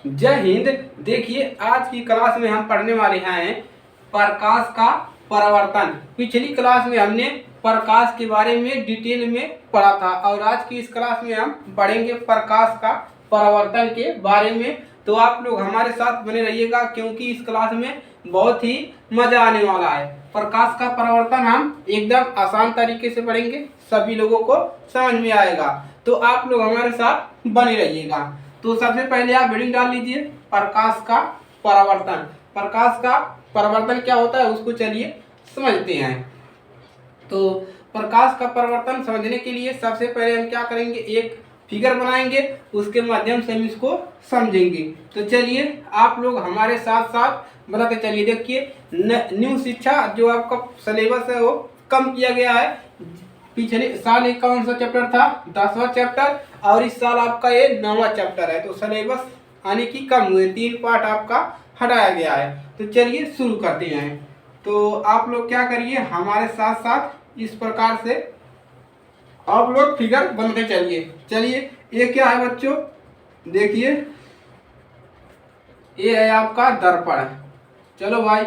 जय हिंद। देखिए आज की क्लास में हम पढ़ने वाले हैं प्रकाश का परावर्तन। पिछली क्लास में हमने प्रकाश के बारे में डिटेल में पढ़ा था और आज की इस क्लास में हम पढ़ेंगे प्रकाश का परावर्तन के बारे में। तो आप लोग हमारे साथ बने रहिएगा क्योंकि इस क्लास में बहुत ही मजा आने वाला है। प्रकाश का परावर्तन हम एकदम आसान तरीके से पढ़ेंगे, सभी लोगों को समझ में आएगा। तो आप लोग हमारे साथ बने रहिएगा। तो सबसे पहले आप हेडिंग डाल लीजिए प्रकाश का परावर्तन। प्रकाश का परावर्तन क्या होता है उसको चलिए समझते हैं। तो प्रकाश का परावर्तन समझने के लिए सबसे पहले हम क्या करेंगे, एक फिगर बनाएंगे, उसके माध्यम से हम इसको समझेंगे। तो चलिए आप लोग हमारे साथ साथ बनाते चलिए। देखिए न्यू शिक्षा जो आपका सिलेबस है वो कम किया गया है। पिछले साल एक कौन सा चैप्टर था, 10वां चैप्टर, और इस साल आपका ये 9वां चैप्टर है। तो सिलेबस आने की कम हुए, 3 पार्ट आपका हटाया गया है। तो चलिए शुरू करते हैं। तो आप लोग क्या करिए, हमारे साथ साथ इस प्रकार से आप लोग फिगर बनते चलिए। चलिए ये क्या है बच्चों, देखिए ये है आपका दर्पण। चलो भाई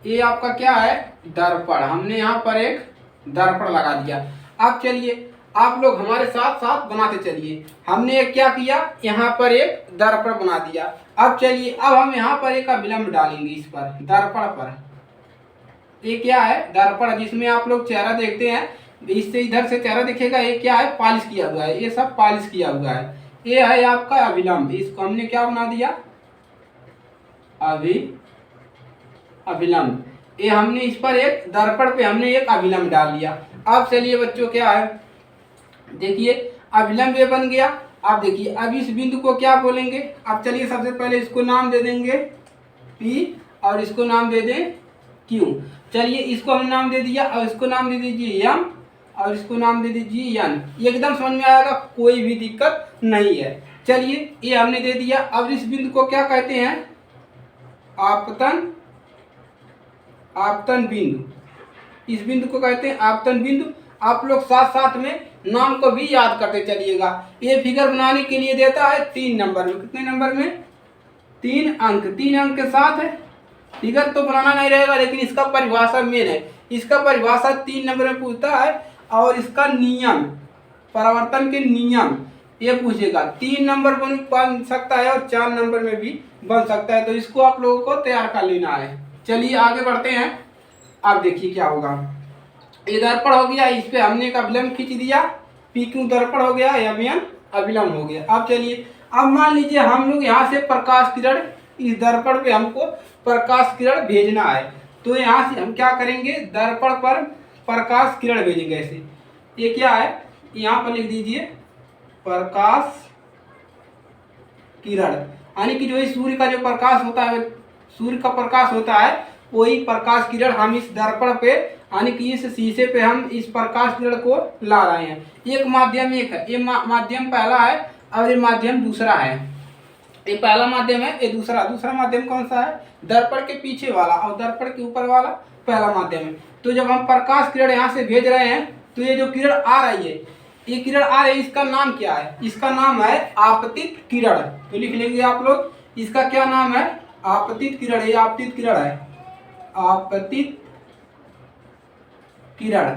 ये आपका क्या है, दर्पण। हमने यहाँ पर एक दर्पण लगा दिया। अब चलिए आप लोग हमारे साथ साथ बनाते चलिए। हमने एक क्या किया, यहाँ पर एक दर्पण बना दिया। अब चलिए अब हम यहाँ पर एक अभिलंब डालेंगे इस पर, दर्पण पर। ये क्या है, दर्पण, जिसमें आप लोग चेहरा देखते हैं। इससे इधर से चेहरा दिखेगा। ये क्या है, पॉलिश किया हुआ है, ये सब पॉलिश किया हुआ है। ये है आपका अभिलंब। इसको हमने क्या बना दिया, अभिलंब। ये हमने इस पर एक दर्पण पे हमने एक अभिलंब डाल दिया। अब चलिए बच्चों क्या है, देखिए अभिलंब ये बन गया। अब देखिए अब इस बिंदु को क्या बोलेंगे। अब चलिए सबसे पहले इसको नाम दे देंगे P और इसको नाम दे दें Q। चलिए इसको हमने नाम दे दिया और इसको नाम दे दीजिए M और इसको नाम दे दीजिए N। ये एकदम समझ में आएगा, कोई भी दिक्कत नहीं है। चलिए ये हमने दे दिया। अब इस बिंदु को क्या कहते हैं, आपतन बिंदु। इस बिंदु को कहते हैं आपतन बिंदु। आप लोग साथ साथ में नाम को भी याद करते चलिएगा। ये फिगर बनाने के लिए देता है 3 नंबर में। कितने नंबर में, 3 अंक। 3 अंक के साथ है फिगर तो बनाना नहीं रहेगा, लेकिन इसका परिभाषा मेन है। इसका परिभाषा 3 नंबर में पूछता है और इसका नियम, परावर्तन के नियम ये पूछेगा। 3 नंबर बन सकता है और 4 नंबर में भी बन सकता है। तो इसको आप लोगों को तैयार कर लेना है। चलिए आगे बढ़ते हैं। अब देखिए क्या होगा, ये दर्पण हो गया, इस पे हमने एक अभिलंब खींच दिया, PQ दर्पण हो गया, MN अभिलंब हो गया। अब चलिए अब मान लीजिए हम लोग यहाँ से प्रकाश किरण, इस दर्पण पे हमको प्रकाश किरण भेजना है। तो यहाँ से हम क्या करेंगे, दर्पण पर प्रकाश किरण भेजेंगे ऐसे। ये क्या है, यहाँ पर लिख दीजिए प्रकाश किरण, यानी कि जो इस सूर्य का जो प्रकाश होता है, सूर्य का प्रकाश होता है, वही प्रकाश किरण हम इस दर्पण पे, यानी कि इस शीशे पे हम इस प्रकाश किरण को ला रहे हैं। एक माध्यम एक है, ये माध्यम पहला है और ये माध्यम दूसरा है। ये पहला माध्यम है, ये दूसरा माध्यम कौन सा है, दर्पण के पीछे वाला, और दर्पण के ऊपर वाला पहला माध्यम है। तो जब हम प्रकाश किरण यहाँ से भेज रहे हैं तो ये जो किरण आ रही है, ये किरण आ रही है, इसका नाम क्या है, इसका नाम है आपतित किरण। तो लिख लेंगे आप लोग, इसका क्या नाम है, आपतित किरण। ये आपतित किरण है, आपतित किरण,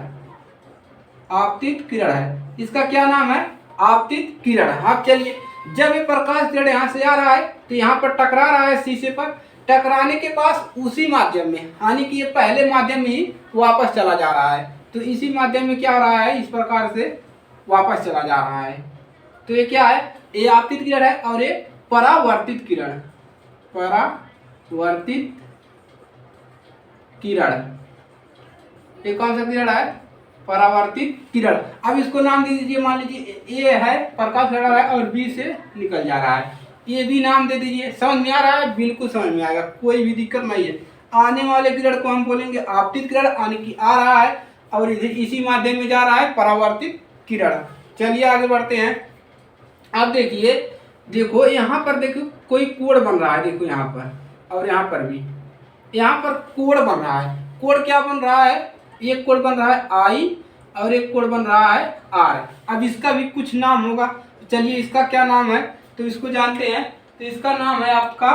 आपतित किरण है, इसका क्या नाम है, आपतित किरण। अब चलिए जब ये प्रकाश किरण यहाँ से आ रहा है तो यहाँ पर टकरा रहा है शीशे पर, टकराने के पास उसी माध्यम में, यानी कि ये पहले माध्यम में ही वापस चला जा रहा है। तो इसी माध्यम में क्या हो रहा है, इस प्रकार से वापस चला जा रहा है। तो ये क्या है, ये आपतित किरण है और ये परावर्तित किरण, परावर्तित किरण। ये कौन सा किरण है, परावर्तित किरण। अब इसको नाम दे दीजिए, मान लीजिए ए है, प्रकाश लगा रहा है और बी से निकल जा रहा है, ये भी नाम दे दीजिए। समझ में आ रहा है, बिल्कुल समझ में आएगा, कोई भी दिक्कत नहीं है। आने वाले किरण को हम बोलेंगे आपतित किरण, यानी कि आ रहा है और इसी माध्यम में जा रहा है, परावर्तित किरण। चलिए आगे बढ़ते हैं। अब देखिए, देखो यहाँ पर देखो कोई कोण बन रहा है, देखो यहाँ पर और यहाँ पर भी, यहाँ पर कोण बन रहा है। कोण क्या बन रहा है, एक कोण बन रहा है I और एक कोण बन रहा है R। अब इसका भी कुछ नाम होगा, चलिए इसका क्या नाम है, तो इसको जानते हैं तो इसका नाम है आपका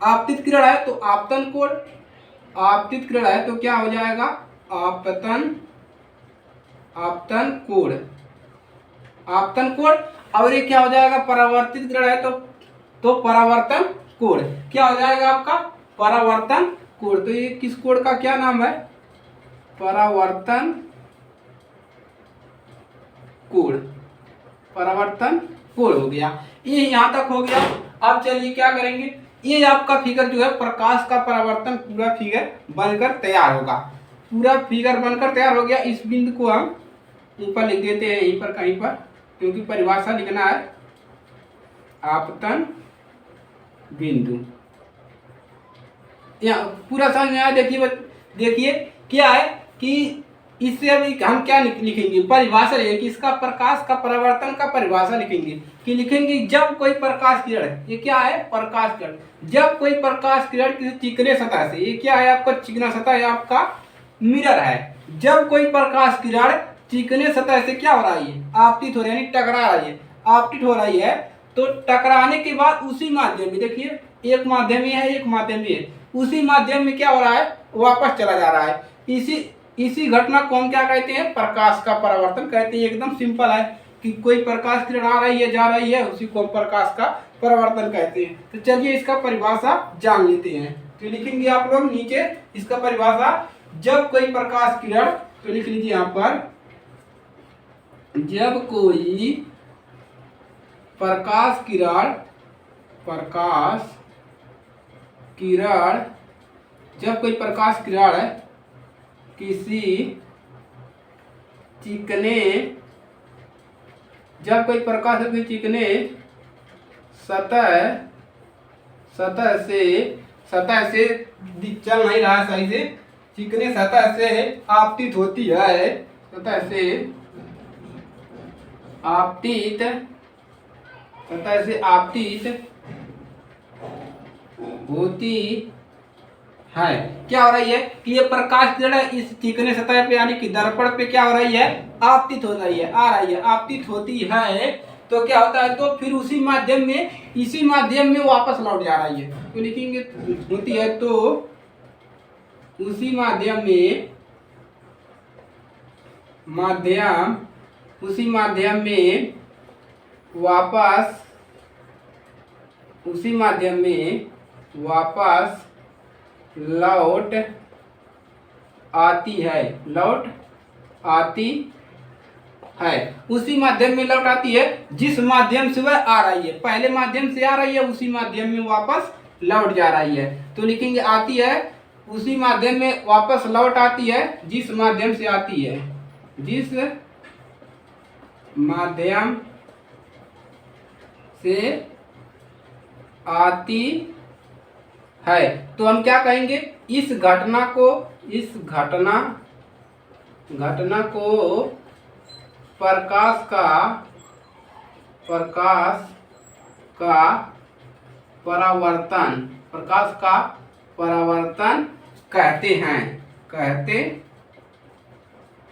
आपतित किरण है तो आपतन कोण, आपतित किरण है तो क्या हो जाएगा आपतन, आपतन कोण, आपतन कोण। और ये क्या हो जाएगा परावर्तित किरण है तो परावर्तन कोण, क्या हो जाएगा आपका परावर्तन कोण। तो ये किस कोण का क्या नाम है परावर्तन कोण, परावर्तन कोण हो गया। ये यहां तक हो गया। अब चलिए क्या करेंगे, ये आपका फिगर जो है प्रकाश का परावर्तन पूरा फिगर बनकर तैयार होगा, पूरा फिगर बनकर तैयार हो गया। इस बिंदु को हम ऊपर लिख देते हैं यहीं पर कहीं पर, क्योंकि परिभाषा लिखना है आपतन बिंदु। यहाँ पूरा समझ में आया। देखिए देखिए क्या है कि इससे अभी हम क्या लिखेंगे परिभाषा है कि इसका प्रकाश का परावर्तन का परिभाषा लिखेंगे कि लिखेंगे जब कोई प्रकाश किरण, ये क्या है प्रकाश किरण, जब कोई प्रकाश किरण किसी चिकने सतह से, ये क्या है आपका चिकना सतह है आपका मिरर है, जब कोई प्रकाश किरण चिकने सतह से क्या हो रहा है आपतित हो रही है यानी टकरा रही है, आपतित हो रही है तो टकराने के बाद उसी माध्यम में, देखिए एक माध्यम है एक माध्यम है, उसी माध्यम में क्या हो रहा है वापस चला जा रहा है। इसी घटना को हम क्या कहते हैं प्रकाश का परावर्तन कहते हैं। एकदम सिंपल है कि कोई प्रकाश किरण आ रही है जा रही है उसी को हम प्रकाश का परावर्तन कहते हैं। तो चलिए इसका परिभाषा जान लेते हैं। तो लिखेंगे आप लोग नीचे इसका परिभाषा, जब कोई प्रकाश किरण, तो लिख लीजिए यहाँ पर जब कोई प्रकाश किरण, प्रकाश किरण, जब कोई प्रकाश किरण है किसी चिकने, जब कोई प्रकाश किसी चिकने सतह से चल नहीं रहा सही से, चिकने सतह से आपतित होती है, सतह से आपतित, सतह से आपतित होती है, क्या हो रही है कि ये प्रकाश किरण इस चिकने सतह पे यानी कि दर्पण पे क्या हो रही है आपतित हो रही है, आ रही है, आपतित होती है तो क्या होता है तो फिर उसी माध्यम में, इसी माध्यम में वापस लौट जा रही है। तो लिखेंगे होती है तो उसी माध्यम में, माध्यम, उसी माध्यम में वापस, उसी माध्यम में वापस लौट आती है, लौट आती है, उसी माध्यम में लौट आती है जिस माध्यम से वह आ रही है, पहले माध्यम से आ रही है उसी माध्यम में वापस लौट जा रही है। तो लिखेंगे आती है उसी माध्यम में वापस लौट आती है जिस माध्यम से आती है, जिस माध्यम से आती है। तो हम क्या कहेंगे इस घटना को, इस घटना को प्रकाश का परावर्तन, प्रकाश का परावर्तन कहते हैं, कहते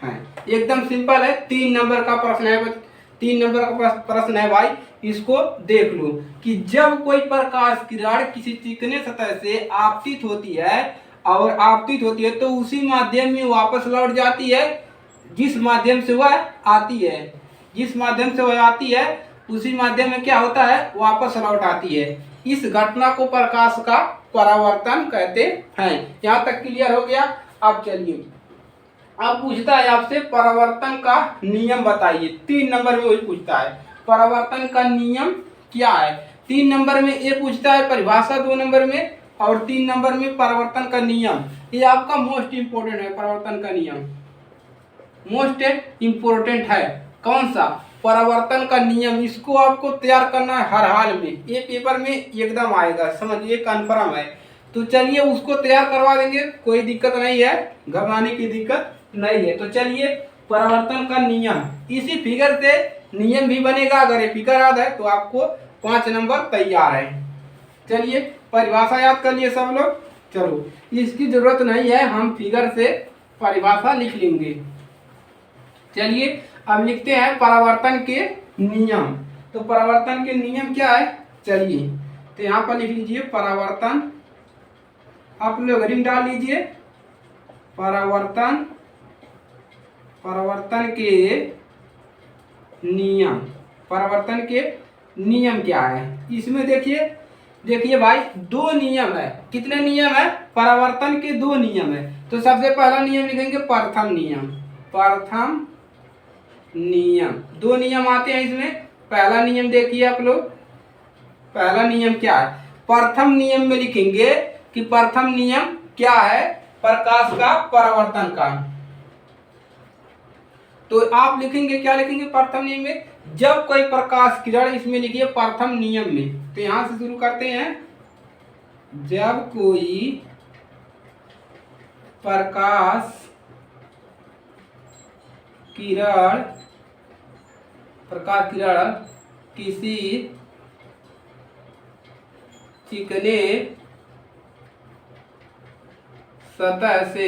हैं। एकदम सिंपल है, 3 नंबर का प्रश्न है, 3 नंबर का प्रश्न है भाई, इसको देख लो कि जब कोई प्रकाश किरण किसी चिकने सतह से आपतित होती है और आपतित होती है तो उसी माध्यम में वापस लौट जाती है जिस माध्यम से वह आती है, जिस माध्यम से वह आती है उसी माध्यम में क्या होता है वापस लौट आती है। इस घटना को प्रकाश का परावर्तन कहते हैं। यहाँ तक क्लियर हो गया। अब चलिए अब पूछता है आपसे परावर्तन का नियम बताइए, 3 नंबर में वही पूछता है परावर्तन का नियम क्या है। 3 नंबर में ये पूछता है परिभाषा 2 नंबर में, और 3 नंबर में परावर्तन का नियम। ये आपका मोस्ट इम्पोर्टेंट है, परावर्तन का नियम मोस्ट इम्पोर्टेंट है। कौन सा परावर्तन का नियम, इसको आपको तैयार करना है हर हाल में, ये पेपर में एकदम आएगा, समझिए कन्फर्म है। तो चलिए उसको तैयार करवा देंगे, कोई दिक्कत नहीं है, घबराने की दिक्कत नहीं है। तो चलिए परावर्तन का नियम, इसी फिगर से नियम भी बनेगा, अगर ये फिगर याद है तो आपको 5 नंबर तैयार है। चलिए परिभाषा याद कर लिए सब लोग, चलो इसकी जरूरत नहीं है, हम फिगर से परिभाषा लिख लेंगे। चलिए अब लिखते हैं परावर्तन के नियम। तो परावर्तन के नियम क्या है, चलिए तो यहाँ पर लिख लीजिए परावर्तन, आप लोग रिंग डाल लीजिए। परावर्तन, परावर्तन के नियम, परावर्तन के नियम क्या है इसमें देखिए। देखिए भाई दो नियम है। कितने नियम है? परावर्तन के दो नियम है। तो सबसे पहला नियम लिखेंगे प्रथम नियम। प्रथम नियम, दो नियम आते हैं इसमें। पहला नियम देखिए आप लोग, पहला नियम क्या है? प्रथम नियम में लिखेंगे कि प्रथम नियम क्या है? प्रकाश का परावर्तन का। तो आप लिखेंगे क्या लिखेंगे प्रथम नियम में? जब कोई प्रकाश किरण, इसमें लिखिए प्रथम नियम में। तो यहां से शुरू करते हैं। जब कोई प्रकाश किरण, प्रकाश किरण किसी चिकने सतह से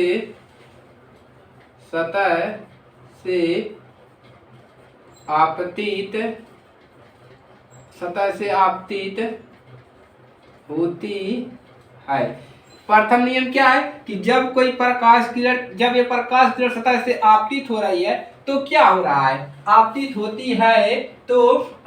आपतित, सतह से आपतित होती है। प्रथम नियम क्या है कि जब कोई प्रकाश किरण, जब ये प्रकाश किरण सतह से आपतित हो रही है तो क्या हो रहा है? आपतित होती है तो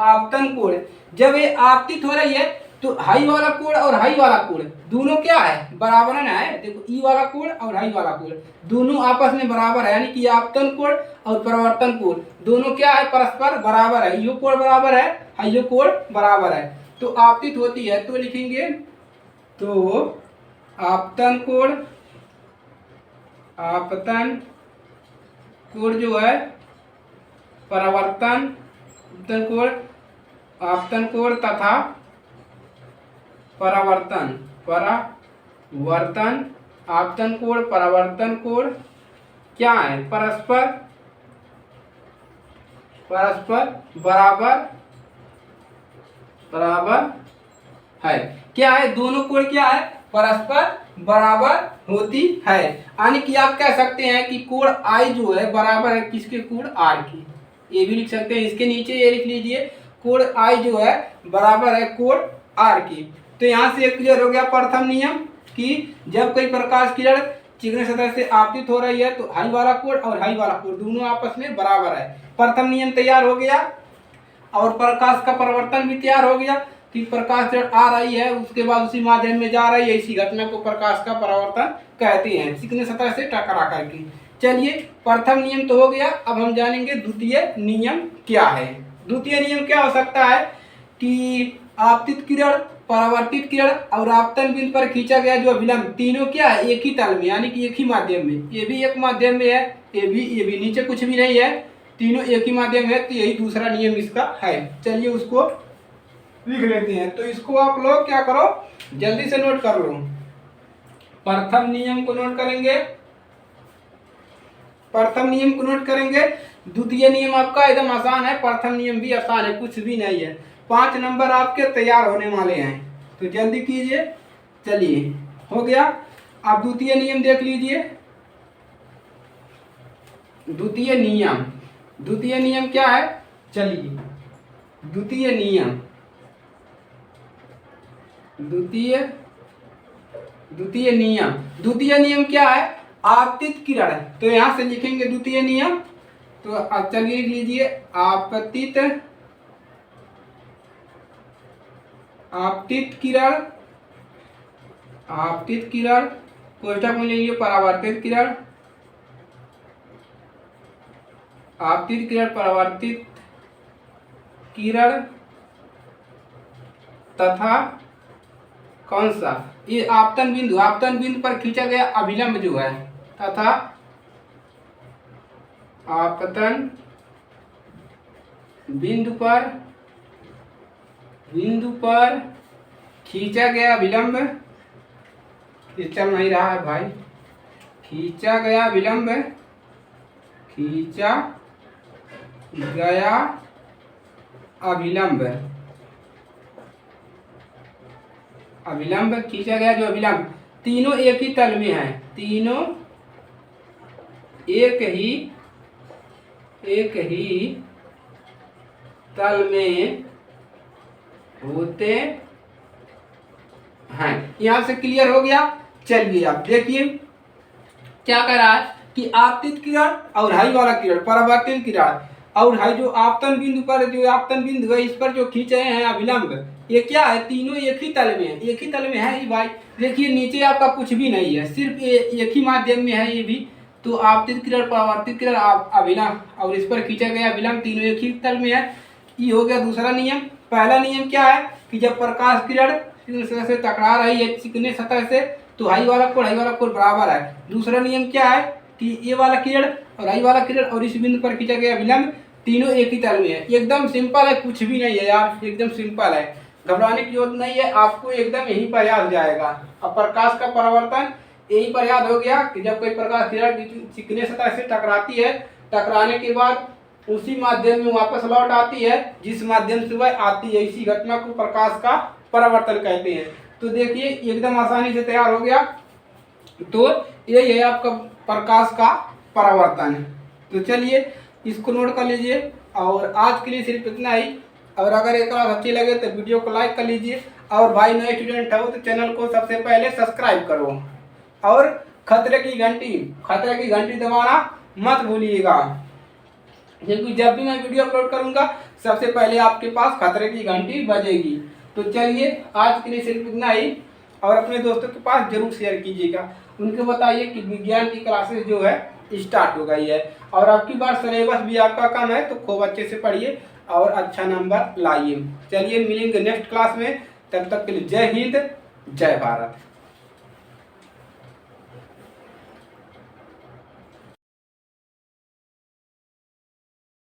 आपतन कोण, जब ये आपतित हो रही है तो हाई वाला कोण और हाई वाला कोण दोनों क्या है? बराबर है। देखो ई वाला कोण और हाई वाला कोण दोनों आपस में बराबर है, यानी कि आपतन कोण और परावर्तन कोण दोनों क्या है? परस्पर बराबर है। यो कोण बराबर है, हाई कोण बराबर है। तो आपतित होती है तो लिखेंगे तो आपतन कोण, आपतन कोण जो है परावर्तन कोण, आपतन कोण तथा परावर्तन, परावर्तन, आपतन कोण परावर्तन कोण क्या है? परस्पर, परस्पर बराबर, बराबर है। क्या है? दोनों कोण क्या है? परस्पर बराबर होती है। यानी कि आप कह सकते हैं कि कोण आई जो है बराबर है किसके? कोण आर की। ये भी लिख सकते हैं। इसके नीचे ये लिख लीजिए कोण आई जो है बराबर है कोण आर की। तो यहाँ से क्लियर हो गया प्रथम नियम कि जब कोई प्रकाश किरण चिकनी सतह से आपतित हो रही है तो हाई वाला कोण और हाई वाला कोण दोनों आपस में बराबर है। प्रथम नियम तैयार हो गया। और प्रकाश का परावर्तन भी तैयार हो गया कि प्रकाश किरण आ रही है उसके बाद उसी माध्यम में जा रही है, इसी घटना को प्रकाश का परावर्तन कहते हैं, चिकनी सतह से टकरा करके। चलिए प्रथम नियम तो हो गया। अब हम जानेंगे द्वितीय नियम क्या है। द्वितीय नियम क्या हो सकता है कि आपतित किरण, परावर्तित किरण और आपतन बिंदु पर खींचा गया जो अभिलंब तीनों क्या है? एक ही तल में, यानी कि एक ही माध्यम में। ये भी एक माध्यम में है, ये भी नीचे कुछ भी नहीं है, तीनों एक ही माध्यम है। तो यही दूसरा नियम इसका है। चलिए उसको लिख लेते हैं। तो इसको आप लोग क्या करो, जल्दी से नोट कर लो। प्रथम नियम को नोट करेंगे, प्रथम नियम को नोट करेंगे। द्वितीय नियम आपका एकदम आसान है, प्रथम नियम भी आसान है, कुछ भी नहीं है। 5 नंबर आपके तैयार होने वाले हैं, तो जल्दी कीजिए। चलिए हो गया। आप द्वितीय नियम देख लीजिए। द्वितीय नियम, द्वितीय नियम क्या है? चलिए द्वितीय नियम, द्वितीय नियम, द्वितीय नियम क्या है? आपतित किरण। तो यहां से लिखेंगे द्वितीय नियम। तो अब चलिए लिख लीजिए आपतित, आपतित किरण, आपतित किरण कोष्ठक में लिखिए परावर्तित किरण, आपतित किरण, परावर्तित किरण तथा कौन सा? ये आपतन बिंदु, आपतन बिंदु पर खींचा गया अभिलंब जो है, तथा आपतन बिंदु पर खींचा गया विलंब, चल नहीं रहा है भाई, खींचा गया विलंब, खींचा गया अभिलंब, अभिलंब खींचा गया जो अभिलंब तीनों एक ही तल में है, तीनों एक ही तल में होते हैं। यहाँ से क्लियर हो गया। चलिए आप देखिए क्या कह रहा है कि आपतित किरण और हाई वाला किरण, परावर्तित किरण और हाई जो आपतन बिंदु पर, जो आपतन बिंदु है इस पर जो खींच रहे हैं अभिलंब, ये क्या है, तीनों एक ही तल में है, एक ही तल में है ये भाई। देखिए नीचे आपका कुछ भी नहीं है, सिर्फ एक ही माध्यम में है ये भी। तो आपतित किरण, परावर्तित किरण, अभिलंब और इस पर खींचा गया अभिलंब, तीनों एक ही तल में है। ये हो गया दूसरा नियम। पहला नियम क्या है कि जब प्रकाश किरण सतह से टकरा रही है चिकने सतह से, तो हाई वाला कोण बराबर है। दूसरा नियम क्या है कि ये वाला किरण और हाई वाला किरण और इस बिंदु पर खींचा गया अभिलंब तीनों एक ही तल में है। एकदम सिंपल है, कुछ भी नहीं है यार, एकदम सिंपल है, घबराने की जरूरत नहीं है, आपको एकदम यहीं पर याद जाएगा। अब प्रकाश का परावर्तन यहीं पर याद हो गया कि जब कोई प्रकाश किरण चिकने सतह से टकराती है, टकराने के बाद उसी माध्यम में वापस लौट आती है जिस माध्यम से वह आती है, इसी घटना को प्रकाश का परावर्तन कहते हैं। तो देखिए एकदम आसानी से तैयार हो गया। तो यही है आपका प्रकाश का परावर्तन। तो चलिए इसको नोट कर लीजिए और आज के लिए सिर्फ इतना ही। और अगर ये क्लास अच्छी लगे तो वीडियो को लाइक कर लीजिए और भाई नए स्टूडेंट हो तो चैनल को सबसे पहले सब्सक्राइब करो और खतरे की घंटी दबाना मत भूलिएगा, क्योंकि जब भी मैं वीडियो अपलोड करूंगा सबसे पहले आपके पास खतरे की घंटी बजेगी। तो चलिए आज के लिए सिर्फ इतना ही और अपने दोस्तों के पास जरूर शेयर कीजिएगा, उनको बताइए कि विज्ञान की क्लासेस जो है स्टार्ट हो गई है। और आपकी बार सिलेबस भी आपका कम है तो खूब अच्छे से पढ़िए और अच्छा नंबर लाइए। चलिए मिलेंगे नेक्स्ट क्लास में, तब तक के लिए जय हिंद, जय भारत।